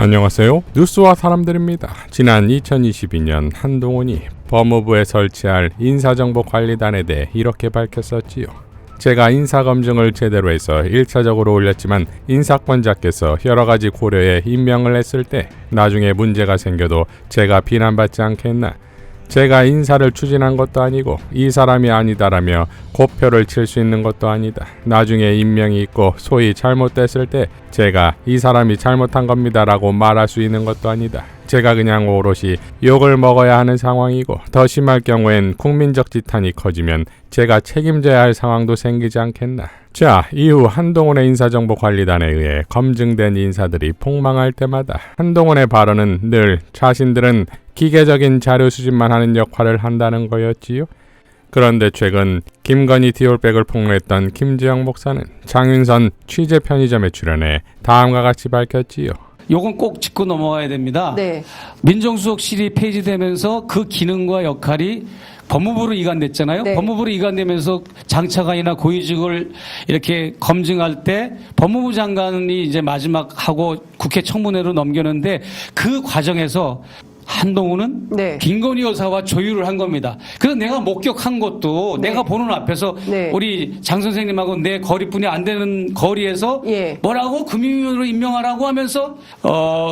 안녕하세요. 뉴스와 사람들입니다. 지난 2022년 한동훈이 법무부에 설치할 인사정보관리단에 대해 이렇게 밝혔었지요. 제가 인사검증을 제대로 해서 1차적으로 올렸지만 인사권자께서 여러가지 고려에 임명을 했을 때 나중에 문제가 생겨도 제가 비난받지 않겠나. 제가 인사를 추진한 것도 아니고 이 사람이 아니다라며 고표를 칠 수 있는 것도 아니다. 나중에 임명이 있고 소위 잘못됐을 때 제가 이 사람이 잘못한 겁니다라고 말할 수 있는 것도 아니다. 제가 그냥 오롯이 욕을 먹어야 하는 상황이고 더 심할 경우엔 국민적 지탄이 커지면 제가 책임져야 할 상황도 생기지 않겠나. 자, 이후 한동훈의 인사정보관리단에 의해 검증된 인사들이 폭망할 때마다 한동훈의 발언은 늘 자신들은 기계적인 자료 수집만 하는 역할을 한다는 거였지요. 그런데 최근 김건희 디올백을 폭로했던 김지영 목사는 장윤선 취재 편의점에 출연해 다음과 같이 밝혔지요. 요건 꼭 짚고 넘어가야 됩니다. 네. 민정수석실이 폐지되면서 그 기능과 역할이 법무부로 이관됐잖아요. 네. 법무부로 이관되면서 장차관이나 고위직을 이렇게 검증할 때 법무부 장관이 이제 마지막 하고 국회 청문회로 넘겼는데 그 과정에서 한동훈은 네. 김건희 여사와 조율을 한 겁니다. 그래서 내가 목격한 것도 네. 내가 보는 앞에서 네. 우리 장 선생님하고 내 거리뿐이 안 되는 거리에서 예. 뭐라고 금융위원으로 임명하라고 하면서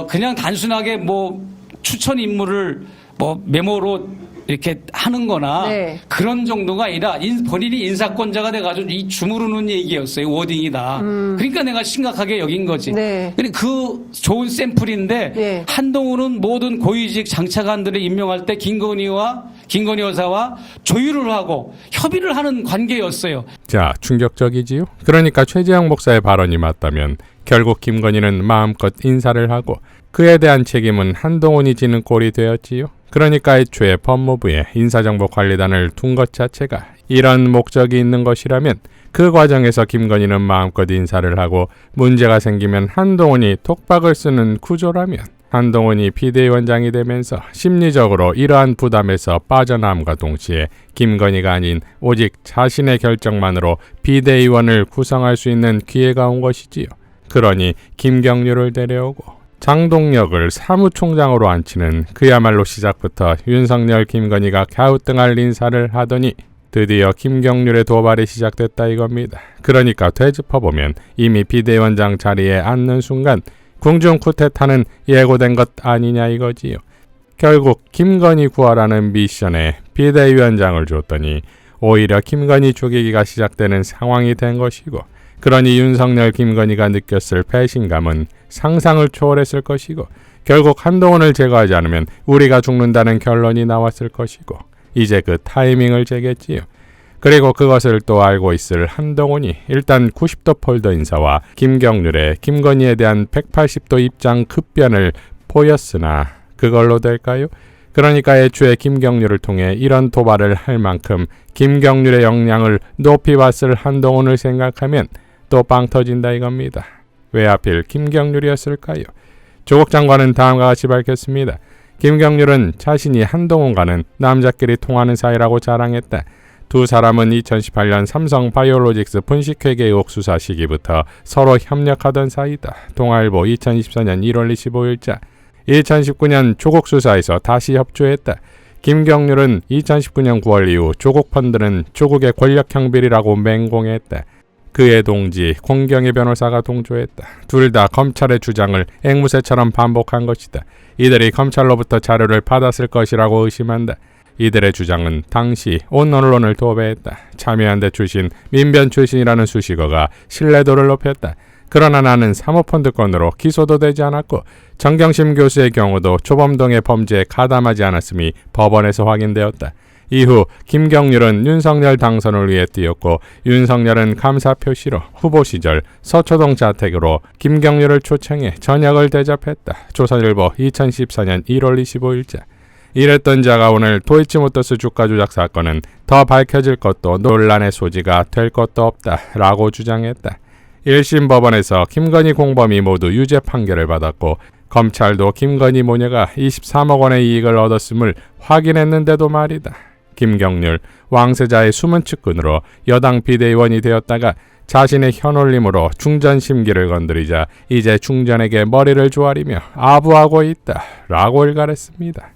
그냥 단순하게 뭐 추천 인물을 뭐 메모로 이렇게 하는 거나 네. 그런 정도가 아니라 본인이 인사권자가 돼가지고 이 주무르는 얘기였어요. 워딩이다. 그러니까 내가 심각하게 여긴 거지. 네. 근데 그 좋은 샘플인데 네. 한동훈은 모든 고위직 장차관들을 임명할 때 김건희 여사와 조율을 하고 협의를 하는 관계였어요. 자, 충격적이지요? 그러니까 최재형 목사의 발언이 맞다면 결국 김건희는 마음껏 인사를 하고 그에 대한 책임은 한동훈이 지는 꼴이 되었지요. 그러니까 애초에 법무부에 인사정보관리단을 둔 것 자체가 이런 목적이 있는 것이라면 그 과정에서 김건희는 마음껏 인사를 하고 문제가 생기면 한동훈이 톡박을 쓰는 구조라면 한동훈이 비대위원장이 되면서 심리적으로 이러한 부담에서 빠져나옴과 동시에 김건희가 아닌 오직 자신의 결정만으로 비대위원을 구성할 수 있는 기회가 온 것이지요. 그러니 김경률을 데려오고 장동혁을 사무총장으로 앉히는 그야말로 시작부터 윤석열 김건희가 갸우뚱할 인사를 하더니 드디어 김경률의 도발이 시작됐다 이겁니다. 그러니까 되짚어보면 이미 비대위원장 자리에 앉는 순간 궁중 쿠데타는 예고된 것 아니냐 이거지요. 결국 김건희 구하라는 미션에 비대위원장을 줬더니 오히려 김건희 죽이기가 시작되는 상황이 된 것이고, 그러니 윤석열 김건희가 느꼈을 배신감은 상상을 초월했을 것이고 결국 한동훈을 제거하지 않으면 우리가 죽는다는 결론이 나왔을 것이고 이제 그 타이밍을 재겠지요. 그리고 그것을 또 알고 있을 한동훈이 일단 90도 폴더 인사와 김경률의 김건희에 대한 180도 입장 급변을 보였으나 그걸로 될까요? 그러니까 애초에 김경률을 통해 이런 도발을 할 만큼 김경률의 역량을 높이 봤을 한동훈을 생각하면 또 빵 터진다 이겁니다. 왜 하필 김경률이었을까요? 조국 장관은 다음과 같이 밝혔습니다. 김경률은 자신이 한동훈과는 남자끼리 통하는 사이라고 자랑했다. 두 사람은 2018년 삼성 바이오로직스 분식회계 의혹 수사 시기부터 서로 협력하던 사이다. 동아일보 2024년 1월 25일자. 2019년 조국 수사에서 다시 협조했다. 김경률은 2019년 9월 이후 조국 펀드는 조국의 권력형 비리라고 맹공했다. 그의 동지 공경희 변호사가 동조했다. 둘 다 검찰의 주장을 앵무새처럼 반복한 것이다. 이들이 검찰로부터 자료를 받았을 것이라고 의심한다. 이들의 주장은 당시 온 언론을 도배했다. 참여연대 출신, 민변 출신이라는 수식어가 신뢰도를 높였다. 그러나 나는 사모펀드 건으로 기소도 되지 않았고 정경심 교수의 경우도 조범동의 범죄에 가담하지 않았음이 법원에서 확인되었다. 이후 김경률은 윤석열 당선을 위해 뛰었고 윤석열은 감사 표시로 후보 시절 서초동 자택으로 김경률을 초청해 저녁을 대접했다. 조선일보 2014년 1월 25일자. 이랬던 자가 오늘 도이치모터스 주가 조작 사건은 더 밝혀질 것도 논란의 소지가 될 것도 없다라고 주장했다. 1심 법원에서 김건희 공범이 모두 유죄 판결을 받았고 검찰도 김건희 모녀가 23억 원의 이익을 얻었음을 확인했는데도 말이다. 김경률, 왕세자의 숨은 측근으로 여당 비대위원이 되었다가 자신의 현올림으로 충전 심기를 건드리자 이제 충전에게 머리를 조아리며 아부하고 있다 라고 일갈했습니다.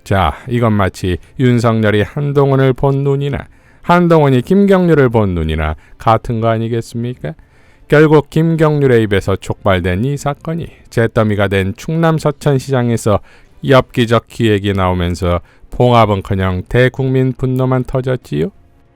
자, 이건 마치 윤석열이 한동훈을 본 눈이나 한동훈이 김경률을 본 눈이나 같은 거 아니겠습니까? 결국 김경률의 입에서 촉발된 이 사건이 잿더미가 된 충남 서천시장에서 엽기적 기획이 나오면서 봉합은커녕 대국민 분노만 터졌지요.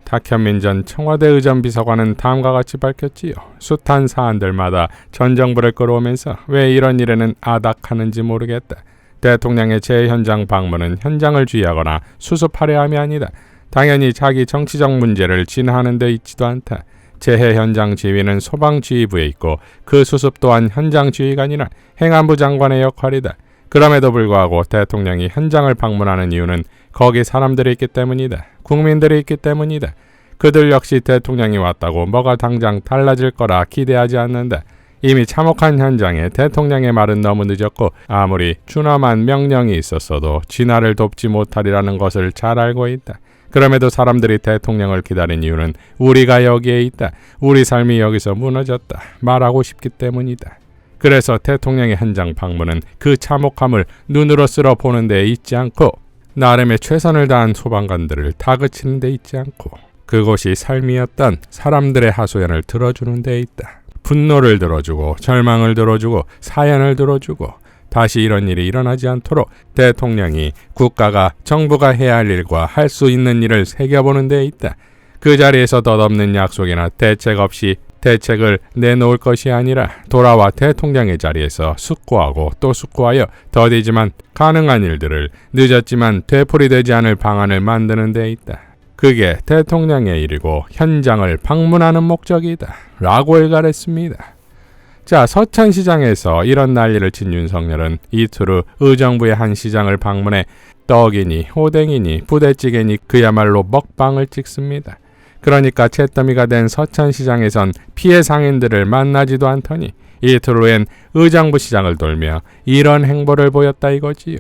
탁현민 전 청와대 의전비서관은 다음과 같이 밝혔지요. 숱한 사안들마다 전 정부를 끌어오면서 왜 이런 일에는 아닥하는지 모르겠다. 대통령의 재현장 방문은 현장을 주의하거나 수습하려 함이 아니다. 당연히 자기 정치적 문제를 진화하는 데 있지도 않다. 재해 현장 지휘는 소방지휘부에 있고 그 수습 또한 현장 지휘가 아니라 행안부 장관의 역할이다. 그럼에도 불구하고 대통령이 현장을 방문하는 이유는 거기 사람들이 있기 때문이다. 국민들이 있기 때문이다. 그들 역시 대통령이 왔다고 뭐가 당장 달라질 거라 기대하지 않는다. 이미 참혹한 현장에 대통령의 말은 너무 늦었고 아무리 준엄한 명령이 있었어도 진화를 돕지 못하리라는 것을 잘 알고 있다. 그럼에도 사람들이 대통령을 기다린 이유는 우리가 여기에 있다. 우리 삶이 여기서 무너졌다. 말하고 싶기 때문이다. 그래서 대통령의 현장 방문은 그 참혹함을 눈으로 쓸어 보는 데 있지 않고 나름의 최선을 다한 소방관들을 다그치는 데 있지 않고 그곳이 삶이었던 사람들의 하소연을 들어주는 데 있다. 분노를 들어주고 절망을 들어주고 사연을 들어주고 다시 이런 일이 일어나지 않도록 대통령이 국가가 정부가 해야 할 일과 할 수 있는 일을 새겨보는 데 있다. 그 자리에서 덧없는 약속이나 대책 없이 대책을 내놓을 것이 아니라 돌아와 대통령의 자리에서 숙고하고 또 숙고하여 더디지만 가능한 일들을 늦었지만 되풀이되지 않을 방안을 만드는 데 있다. 그게 대통령의 일이고 현장을 방문하는 목적이다 라고 일갈했습니다. 자, 서천시장에서 이런 난리를 친 윤석열은 이틀 후 의정부의 한 시장을 방문해 떡이니 오뎅이니 부대찌개니 그야말로 먹방을 찍습니다. 그러니까 잿더미가 된 서천시장에선 피해 상인들을 만나지도 않더니 이틀 후엔 의정부 시장을 돌며 이런 행보를 보였다 이거지요.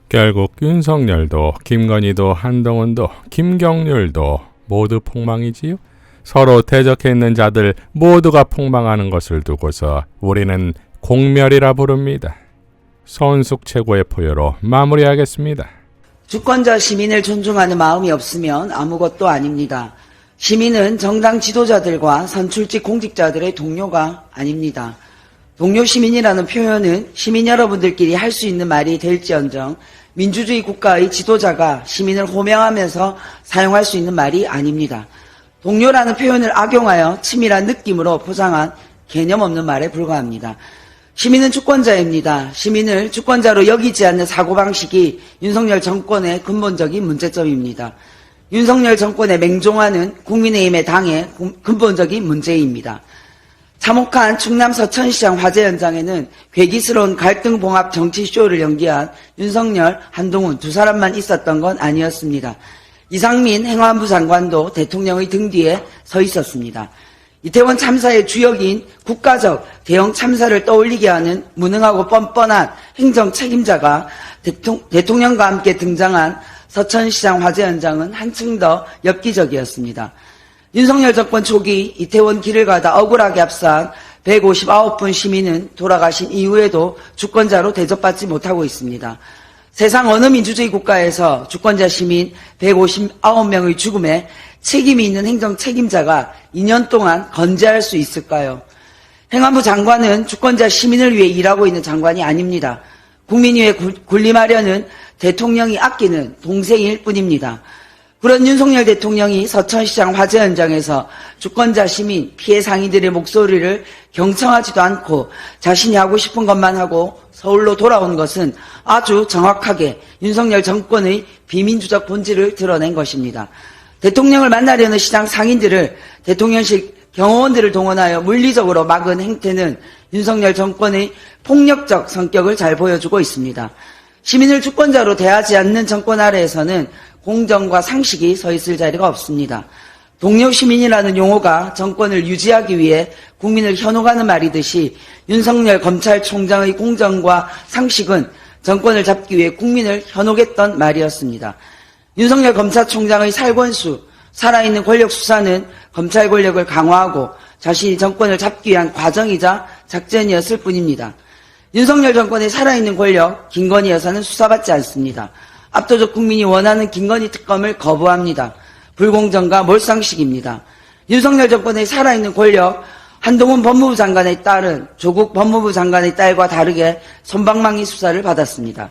결국 윤석열도 김건희도 한동훈도 김경률도 모두 폭망이지요. 서로 대적해 있는 자들 모두가 폭망하는 것을 두고서 우리는 공멸이라 부릅니다. 서은숙 최고의 포효로 마무리하겠습니다. 주권자 시민을 존중하는 마음이 없으면 아무것도 아닙니다. 시민은 정당 지도자들과 선출직 공직자들의 동료가 아닙니다. 동료 시민이라는 표현은 시민 여러분들끼리 할 수 있는 말이 될지언정 민주주의 국가의 지도자가 시민을 호명하면서 사용할 수 있는 말이 아닙니다. 동료라는 표현을 악용하여 치밀한 느낌으로 포장한 개념 없는 말에 불과합니다. 시민은 주권자입니다. 시민을 주권자로 여기지 않는 사고방식이 윤석열 정권의 근본적인 문제점입니다. 윤석열 정권의 맹종화는 국민의힘의 당의 근본적인 문제입니다. 참혹한 충남 서천시장 화재 현장에는 괴기스러운 갈등 봉합 정치쇼를 연기한 윤석열, 한동훈 두 사람만 있었던 건 아니었습니다. 이상민 행안부 장관도 대통령의 등 뒤에 서 있었습니다. 이태원 참사의 주역인 국가적 대형 참사를 떠올리게 하는 무능하고 뻔뻔한 행정 책임자가 대통령과 함께 등장한 서천시장 화재 현장은 한층 더 엽기적이었습니다. 윤석열 정권 초기 이태원 길을 가다 억울하게 압사한 159분 시민은 돌아가신 이후에도 주권자로 대접받지 못하고 있습니다. 세상 어느 민주주의 국가에서 주권자 시민 159명의 죽음에 책임이 있는 행정 책임자가 2년 동안 건재할 수 있을까요? 행안부 장관은 주권자 시민을 위해 일하고 있는 장관이 아닙니다. 국민 위에 군림하려는 대통령이 아끼는 동생일 뿐입니다. 그런 윤석열 대통령이 서천시장 화재 현장에서 주권자 시민 피해 상인들의 목소리를 경청하지도 않고 자신이 하고 싶은 것만 하고 서울로 돌아온 것은 아주 정확하게 윤석열 정권의 비민주적 본질을 드러낸 것입니다. 대통령을 만나려는 시장 상인들을 대통령실 경호원들을 동원하여 물리적으로 막은 행태는 윤석열 정권의 폭력적 성격을 잘 보여주고 있습니다. 시민을 주권자로 대하지 않는 정권 아래에서는 공정과 상식이 서 있을 자리가 없습니다. 동료 시민이라는 용어가 정권을 유지하기 위해 국민을 현혹하는 말이듯이 윤석열 검찰총장의 공정과 상식은 정권을 잡기 위해 국민을 현혹했던 말이었습니다. 윤석열 검사총장의 살권수, 살아있는 권력 수사는 검찰 권력을 강화하고 자신이 정권을 잡기 위한 과정이자 작전이었을 뿐입니다. 윤석열 정권의 살아있는 권력, 김건희 여사는 수사받지 않습니다. 압도적 국민이 원하는 김건희 특검을 거부합니다. 불공정과 몰상식입니다. 윤석열 정권의 살아있는 권력, 한동훈 법무부 장관의 딸은 조국 법무부 장관의 딸과 다르게 솜방망이 수사를 받았습니다.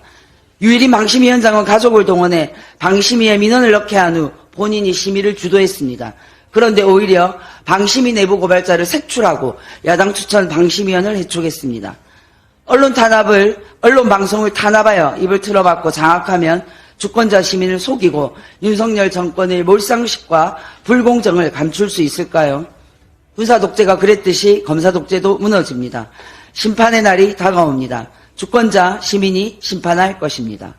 유일인 방심위원장은 가족을 동원해 방심위에 민원을 넣게 한 후 본인이 심의를 주도했습니다. 그런데 오히려 방심위 내부 고발자를 색출하고 야당 추천 방심위원을 해촉했습니다. 언론 방송을 탄압하여 입을 틀어막고 장악하면 주권자 시민을 속이고 윤석열 정권의 몰상식과 불공정을 감출 수 있을까요? 군사 독재가 그랬듯이 검사 독재도 무너집니다. 심판의 날이 다가옵니다. 주권자 시민이 심판할 것입니다.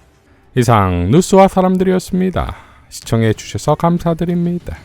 이상 뉴스와 사람들이었습니다. 시청해 주셔서 감사드립니다.